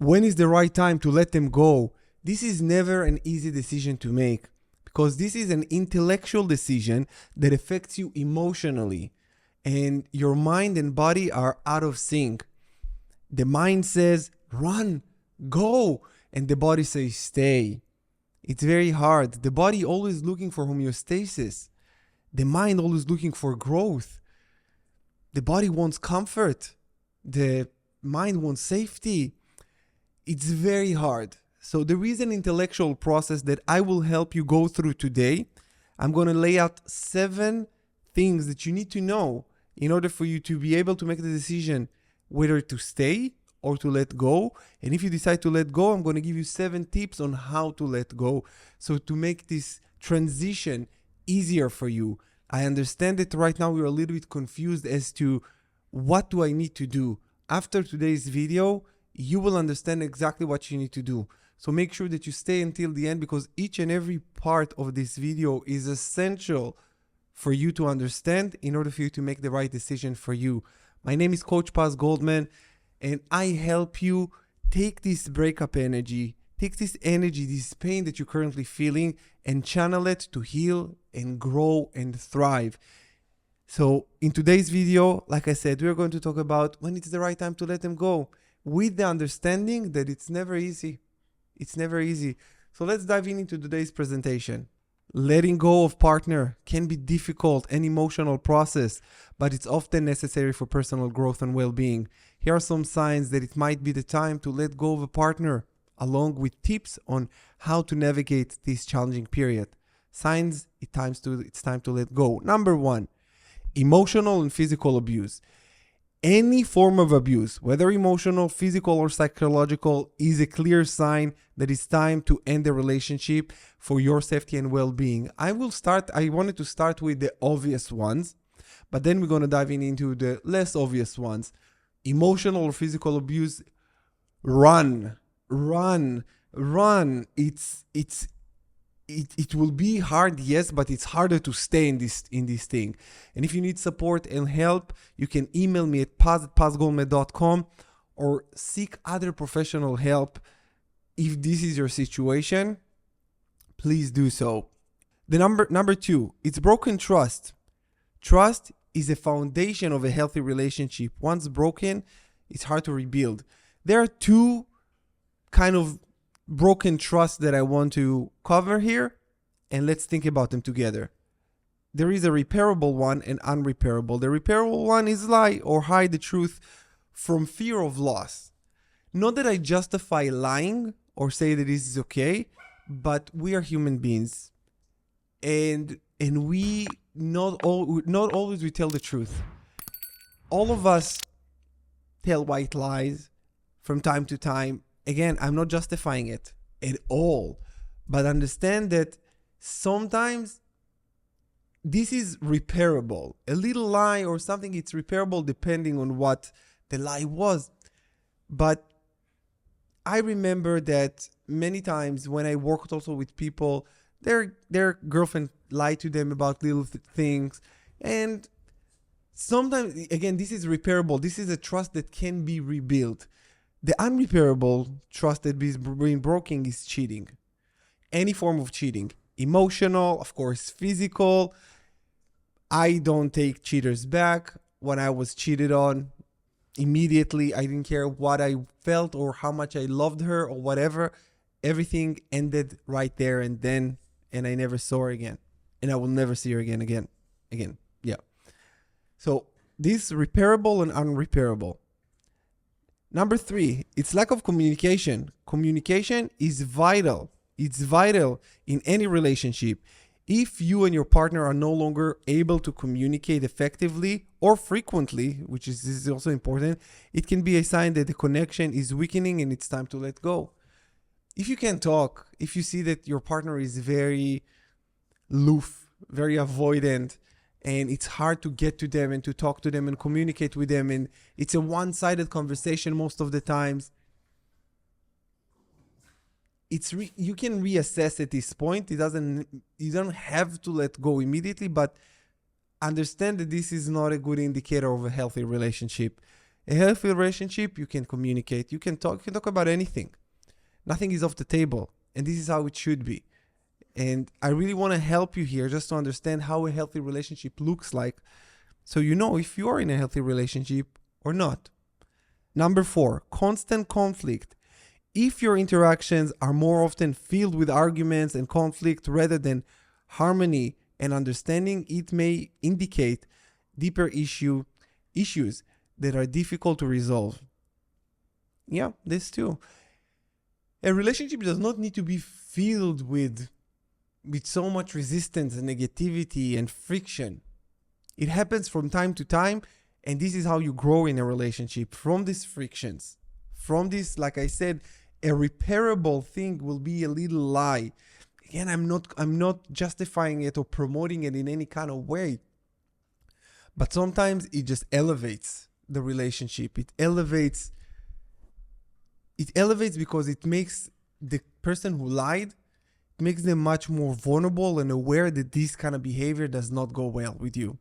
when is the right time to let them go? This is never an easy decision to make because this is an intellectual decision that affects you emotionally, and your mind and body are out of sync. The mind says, run, go, and the body says, stay. It's very hard. The body always looking for homeostasis. The mind always looking for growth. The body wants comfort. The mind wants safety. It's very hard. So there is an intellectual process that I will help you go through today. I'm going to lay out 7 things that you need to know in order for you to be able to make the decision whether to stay or to let go. And if you decide to let go, I'm going to give you 7 tips on how to let go. So to make this transition easier for you. I understand that right now you're a little bit confused as to what do I need to do. After today's video, you will understand exactly what you need to do. So make sure that you stay until the end because each and every part of this video is essential for you to understand in order for you to make the right decision for you. My name is Coach Goldman, and I help you take this breakup energy, take this energy, this pain that you're currently feeling, and channel it to heal and grow and thrive. So in today's video, like I said, we're going to talk about when it's the right time to let them go, with the understanding that it's never easy. It's never easy. So let's dive into today's presentation. Letting go of partner can be difficult and emotional process, but it's often necessary for personal growth and well-being. Here are some signs that it might be the time to let go of a partner, along with tips on how to navigate this challenging period. Signs it's time to let go. Number 1, emotional and physical abuse. Any form of abuse, whether emotional, physical, or psychological, is a clear sign that it's time to end the relationship for your safety and well-being. I wanted to start with the obvious ones, but then we're going to dive into the less obvious ones. Emotional or physical abuse, run. It will be hard, yes, but it's harder to stay in this thing. And if you need support and help, you can email me at paz@pazgoldman.com or seek other professional help. If this is your situation, please do so. The number 2, it's broken trust. Trust is a foundation of a healthy relationship. Once broken, it's hard to rebuild. There are 2 kind of broken trust that I want to cover here, and let's think about them together. There is a repairable one and unrepairable. The repairable one is lie or hide the truth from fear of loss. Not that I justify lying or say that this is okay, but we are human beings, and we not always we tell the truth. All of us tell white lies from time to time. Again, I'm not justifying it at all, but understand that sometimes this is repairable. A little lie or something, it's repairable depending on what the lie was. But I remember that many times when I worked also with people, their girlfriend lied to them about little things. And sometimes, again, this is repairable. This is a trust that can be rebuilt. The unrepairable trust that is being broken is cheating. Any form of cheating. Emotional, of course, physical. I don't take cheaters back. When I was cheated on, immediately, I didn't care what I felt or how much I loved her or whatever. Everything ended right there and then, and I never saw her again. And I will never see her again. Yeah. So this repairable and unrepairable. Number 3, it's lack of communication. Communication is vital. It's vital in any relationship. If you and your partner are no longer able to communicate effectively or frequently, which is also important, it can be a sign that the connection is weakening and it's time to let go. If you can't talk, if you see that your partner is very aloof, very avoidant, and it's hard to get to them and to talk to them and communicate with them, and it's a one-sided conversation most of the times, you can reassess at this point. You don't have to let go immediately, but understand that this is not a good indicator of a healthy relationship. A healthy relationship, you can communicate, you can talk about anything. Nothing is off the table, and this is how it should be. And I really want to help you here just to understand how a healthy relationship looks like, so you know if you're in a healthy relationship or not. Number 4, constant conflict. If your interactions are more often filled with arguments and conflict rather than harmony and understanding, it may indicate deeper issues that are difficult to resolve. Yeah, this too. A relationship does not need to be filled with so much resistance and negativity and friction. It happens from time to time, and this is how you grow in a relationship, from these frictions. From this, like I said, a repairable thing will be a little lie. Again, I'm not justifying it or promoting it in any kind of way. But sometimes it just elevates the relationship. It elevates because it makes the person who lied, it makes them much more vulnerable and aware that this kind of behavior does not go well with you.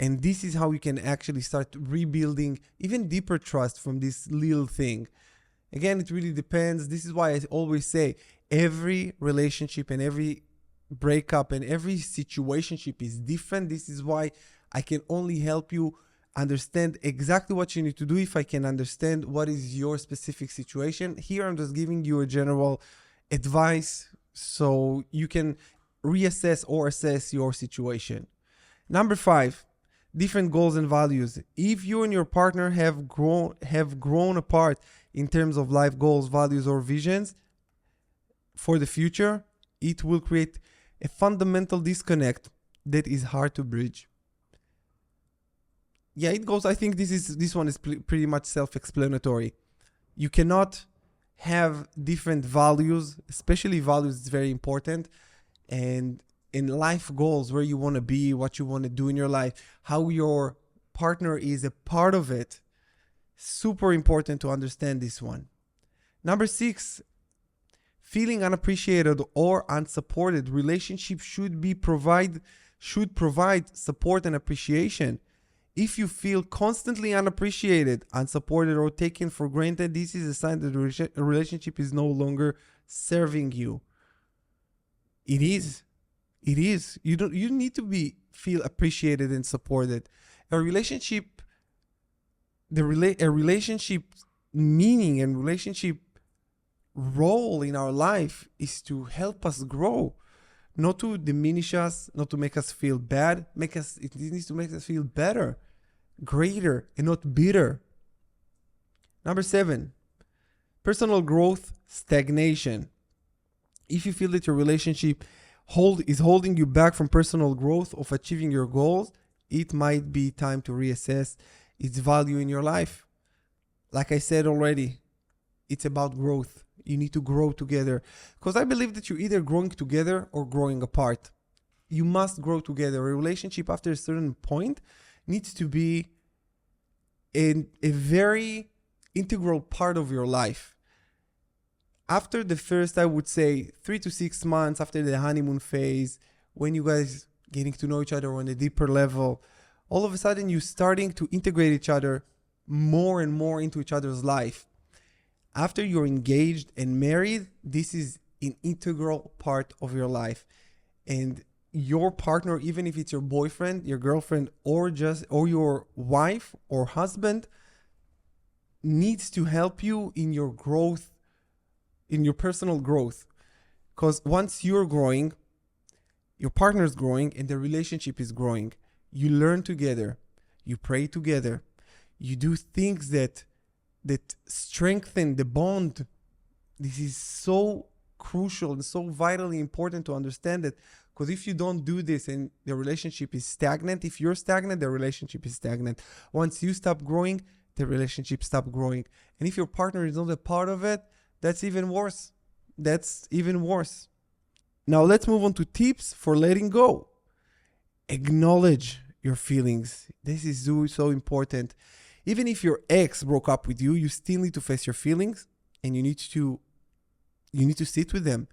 And this is how you can actually start rebuilding even deeper trust from this little thing. Again, it really depends. This is why I always say every relationship and every breakup and every situationship is different. This is why I can only help you understand exactly what you need to do if I can understand what is your specific situation. Here I'm just giving you a general advice so you can reassess or assess your situation. Number 5, different goals and values. If you and your partner have grown apart in terms of life goals, values, or visions for the future, it will create a fundamental disconnect that is hard to bridge. Yeah, it goes. I think this one is pretty much self-explanatory. You cannot have different values, especially values is very important, and in life goals, where you want to be, what you want to do in your life, how your partner is a part of it. Super important to understand this one. Number 6, feeling unappreciated or unsupported. Relationships should provide support and appreciation. If you feel constantly unappreciated, unsupported, or taken for granted, this is a sign that the relationship is no longer serving you. It is. You need to feel appreciated and supported. A relationship meaning and relationship role in our life is to help us grow, not to diminish us, not to make us feel bad. It needs to make us feel better, greater, and not bitter. Number 7, personal growth, stagnation. If you feel that your relationship is holding you back from personal growth of achieving your goals, it might be time to reassess its value in your life. Like I said already, it's about growth. You need to grow together, because I believe that you're either growing together or growing apart. You must grow together. A relationship after a certain point needs to be a very integral part of your life. After the first, I would say 3 to 6 months after the honeymoon phase, when you guys getting to know each other on a deeper level, all of a sudden you're starting to integrate each other more and more into each other's life. After you're engaged and married, this is an integral part of your life. And your partner, even if it's your boyfriend, your girlfriend, or your wife or husband, needs to help you in your growth, in your personal growth. Because once you're growing, your partner's growing and the relationship is growing. You learn together, you pray together, you do things that strengthen the bond. This is so crucial and so vitally important to understand it. Because if you don't do this and the relationship is stagnant, if you're stagnant, the relationship is stagnant. Once you stop growing, the relationship stops growing. And if your partner is not a part of it, that's even worse. Now let's move on to tips for letting go. Acknowledge your feelings. This is so important. Even if your ex broke up with you, you still need to face your feelings, and you need to sit with them.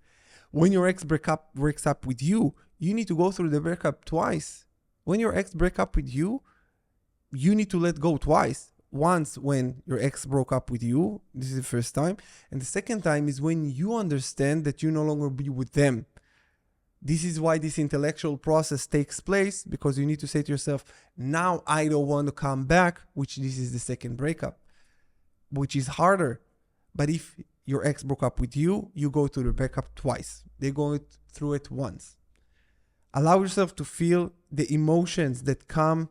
When your ex breaks up with you, you need to go through the breakup twice. When your ex breaks up with you, you need to let go twice. Once when your ex broke up with you, this is the first time. And the second time is when you understand that you no longer be with them. This is why this intellectual process takes place, because you need to say to yourself, now I don't want to come back, which this is the second breakup, which is harder. But if your ex broke up with you, you go through the breakup twice. They go through it once. Allow yourself to feel the emotions that come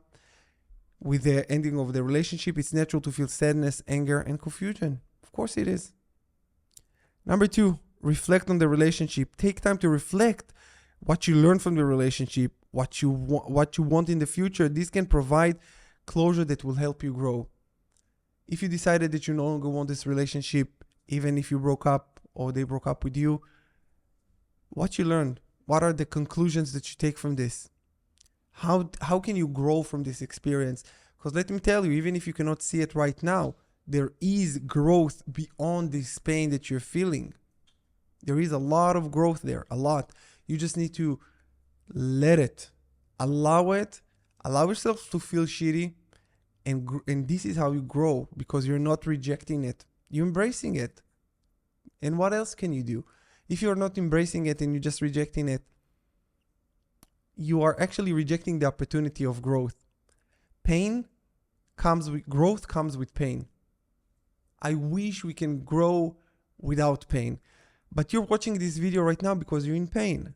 with the ending of the relationship. It's natural to feel sadness, anger, and confusion. Of course it is. Number 2, reflect on the relationship. Take time to reflect what you learned from the relationship, what you want in the future. This can provide closure that will help you grow. If you decided that you no longer want this relationship, even if you broke up or they broke up with you, what you learned? What are the conclusions that you take from this? How can you grow from this experience? Because let me tell you, even if you cannot see it right now, there is growth beyond this pain that you're feeling. There is a lot of growth there, a lot. You just need to let it, allow yourself to feel shitty, and this is how you grow, because you're not rejecting it. You're embracing it. And what else can you do? If you're not embracing it and you're just rejecting it, you are actually rejecting the opportunity of growth. Growth comes with pain. I wish we can grow without pain. But you're watching this video right now because you're in pain.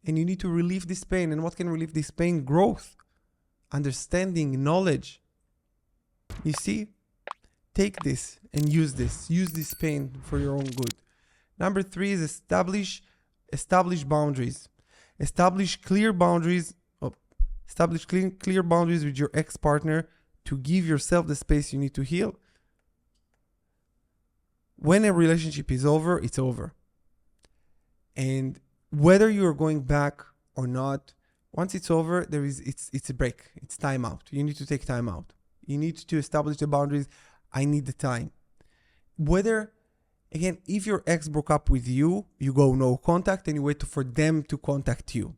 And you need to relieve this pain. And what can relieve this pain? Growth, understanding, knowledge. You see? Take this and use this. Use this pain for your own good. Number 3 is establish boundaries. Establish clear boundaries with your ex-partner to give yourself the space you need to heal. When a relationship is over, it's over. And whether you're going back or not, once it's over, it's a break. It's time out. You need to take time out. You need to establish the boundaries. I need the time. Again, if your ex broke up with you, you go no contact and you wait for them to contact you.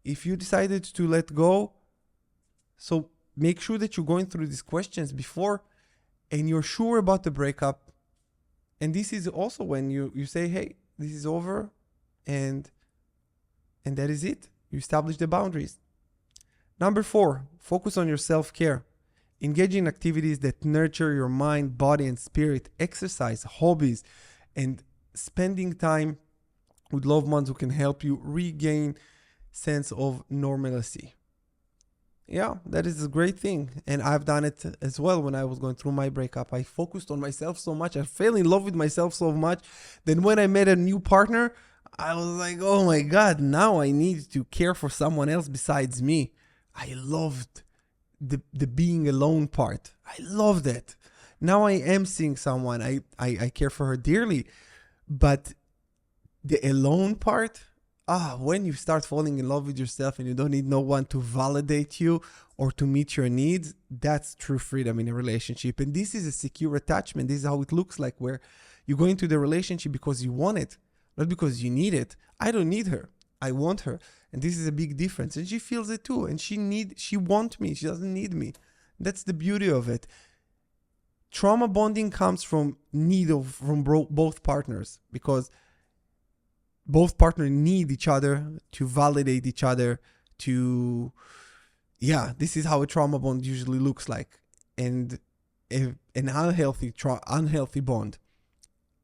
If you decided to let go, so make sure that you're going through these questions before and you're sure about the breakup. And this is also when you say, hey, this is over and that is it. You establish the boundaries. Number 4, focus on your self-care. Engage in activities that nurture your mind, body, and spirit. Exercise, hobbies, and spending time with loved ones who can help you regain sense of normalcy. Yeah, that is a great thing. And I've done it as well when I was going through my breakup. I focused on myself so much. I fell in love with myself so much. Then when I met a new partner, I was like, oh my God, now I need to care for someone else besides me. I loved the being alone part. I loved it. Now I am seeing someone. I care for her dearly. But the alone part, when you start falling in love with yourself and you don't need no one to validate you or to meet your needs, that's true freedom in a relationship. And this is a secure attachment. This is how it looks like, where you go into the relationship because you want it, not because you need it. I don't need her. I want her. And this is a big difference. And she feels it too. And she wants me. She doesn't need me. That's the beauty of it. Trauma bonding comes from both partners, because both partners need each other to validate each other. This is how a trauma bond usually looks like. And an unhealthy bond.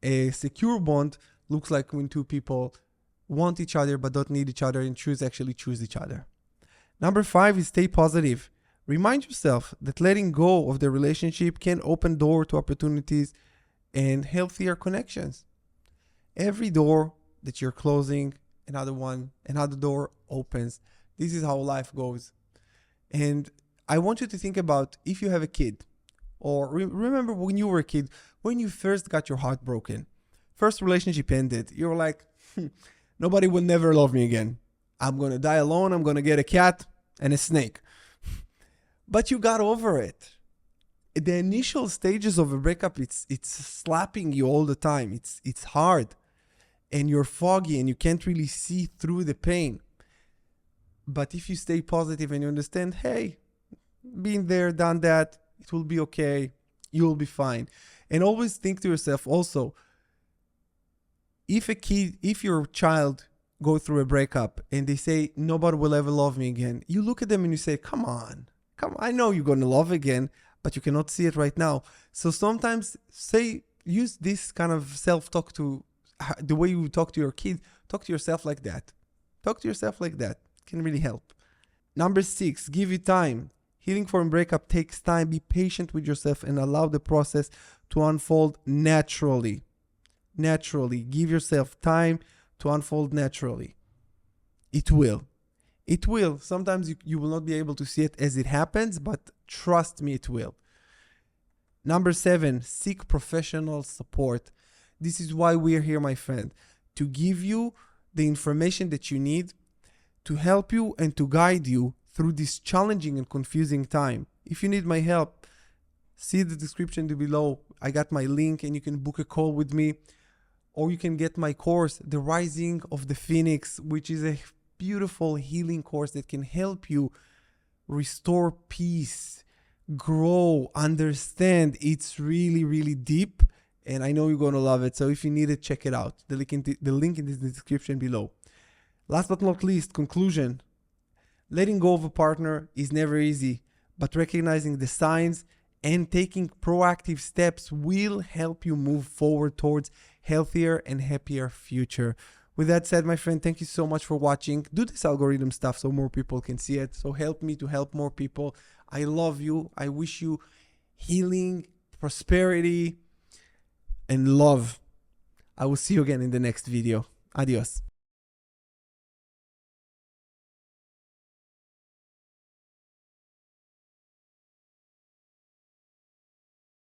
A secure bond looks like when two people want each other but don't need each other and choose each other. Number 5 is stay positive. Remind yourself that letting go of the relationship can open door to opportunities and healthier connections. Every door that you're closing, another door opens. This is how life goes. And I want you to think about if you have a kid, or remember when you were a kid, when you first got your heart broken, first relationship ended, you were like, nobody will never love me again. I'm going to die alone. I'm going to get a cat and a snake. But you got over it. The initial stages of a breakup, it's slapping you all the time. It's hard. And you're foggy and you can't really see through the pain. But if you stay positive and you understand, hey, been there, done that. It will be okay. You'll be fine. And always think to yourself also, if your child go through a breakup and they say, nobody will ever love me again, you look at them and you say, come on, I know you're going to love again, but you cannot see it right now. So sometimes use this kind of self-talk to the way you talk to your kid. Talk to yourself like that. Talk to yourself like that. It can really help. Number 6, give you time. Healing from breakup takes time. Be patient with yourself and allow the process to unfold naturally. Naturally. Give yourself time to unfold naturally. It will. It will. Sometimes you will not be able to see it as it happens, but trust me, it will. Number 7, seek professional support. This is why we're here, my friend, to give you the information that you need to help you and to guide you through this challenging and confusing time. If you need my help, see the description below. I got my link and you can book a call with me, or you can get my course, The Rising of the Phoenix, which is a beautiful healing course that can help you restore peace, grow, understand. It's really, really deep, and I know you're going to love it. So if you need it, check it out. The link in the description below. Last but not least, conclusion. Letting go of a partner is never easy, but recognizing the signs and taking proactive steps will help you move forward towards healthier and happier future. With that said, my friend, thank you so much for watching. Do this algorithm stuff so more people can see it. So help me to help more people. I love you. I wish you healing, prosperity, and love. I will see you again in the next video. Adios.